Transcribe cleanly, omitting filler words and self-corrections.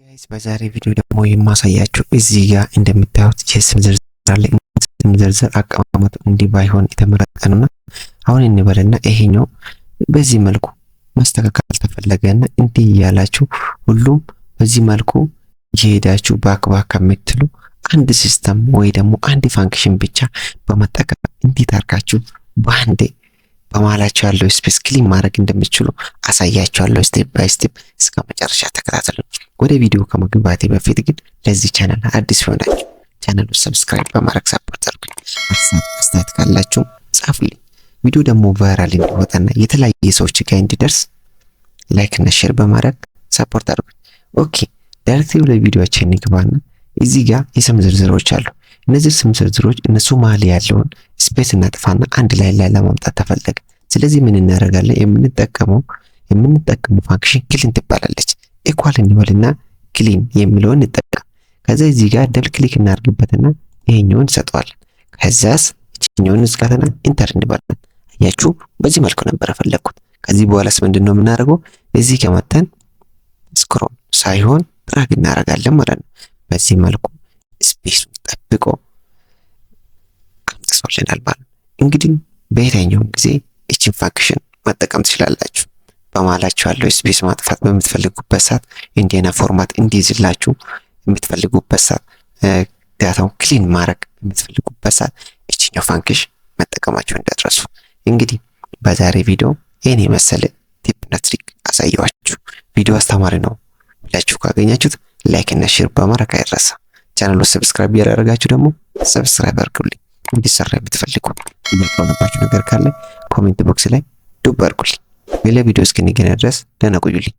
ጋይስ በዛሬ ቪዲዮ ደግሞ የማሳያችሁ እዚህ ጋር እንደምታዩት የስም ዝርዝር አለ። ስም ዝርዝር አቀማመጡ እንዲህ ባይሆን የተመረጠ ነውና አሁን እንበልና ይሄኛው በዚህ መልኩ ማስተካከል ተፈለገና እንዲህ ያላችሁ ሁሉም በዚህ መልኩ እየሄዳችሁ ባክ ከምትሉ አንድ ሲስተም ወይ ደግሞ አንድ ፋንክሽን ብቻ በመጠቀም እንዴት አድርጋችሁ በአንዴ በማላችሁ ያለው ስፔስ ክሊን ማድረግ እንደምትችሉ አሳያችኋለሁ ስቴፕ ባይ ስቴፕ። እስከ መጨረሻ ተከታተሉ። ወደ ቪዲዮ ከመግባቴ በፊት ግን ለዚህ ቻናል አዲስ ሆናችሁ ቻናሉን ሰብስክራይብ በማድረግ ሰፖርት አድርጉኝ። አስተያየት ካላችሁ ጻፉልኝ። ቪዲዮ ደግሞ ቫይራል እንዲወጣና የተለያየ ሰዎች ጋር እንዲደርስ ላይክ እና ሼር በማድረግ ሰፖርት አድርጉኝ። ኦኬ ዳይሬክትሊ ወደ ቪዲዮአችን እንግባና እዚህ ጋር የስም ዝርዝሮች አሉ። እነዚህ ስም ዝርዝሮች እነሱ መሀል ያለውን ስፔስ እናጥፋና አንድ ላይ ለማምጣት ተፈለገ። ስለዚህ ምን እናደርጋለን? የምንጠቀመው ፋንክሽን ክሊን ትባላለች። ኢኳል እንበልና ክሊን የሚለውን እንጠቀም። ከዛ እዚህ ጋር ደብል ክሊክ እናርግበትና ይሄኛውን እንሰጠዋለን። ከዛስ እቺኛውን እንስካተና ኢንተር እንበላለን። አያችሁ በዚህ መልኩ ነበር ፈለኩት። ከዚህ በኋላስ ምንድነው የምናደርገው? እዚህ ከመተን ስክሮል ሳይሆን ድራግ እናደርጋለን ማለት ነው። በዚህ መልኩ ስፔሱን ጠብቆ አምጥቶልናል ማለት ነው። እንግዲህ በየትኛውም ጊዜ እቺን ፋንክሽን መጠቀም ትችላላችሁ። በማላችሁ ያለው ስፔስ ማጥፋት በምትፈልጉበት ሰዓት እንዲና ፎርማት እንዲይዝላችሁ የምትፈልጉበት ሰዓት ዳታውን ክሊን ማድረግ የምትፈልጉበት ሰዓት እቺኛው ፋንክሽን መጠቀማችሁ እንዳትረሱ። እንግዲህ በዛሬ ቪዲዮ ይሄን የመሰለ ቲፕ እና ትሪክ አሳየዋችሁ። ቪዲዮ አስተማሪ ነው ብላችሁ ካገኛችሁት ላይክ እና ሼር በማድረግ አይረሳ። ቻናሉን ሰብስክራይብ ያደረጋችሁ ደግሞ ሰብስክራይብ አድርጉልኝ። እንዲሰራ የምትፈልጉ የምትሆንባችሁ ነገር ካለ ኮሜንት ቦክስ ላይ ዱብ አድርጉልኝ። ሌላ ቪዲዮ እስክንገናኝ ድረስ ደህና ቆዩልኝ።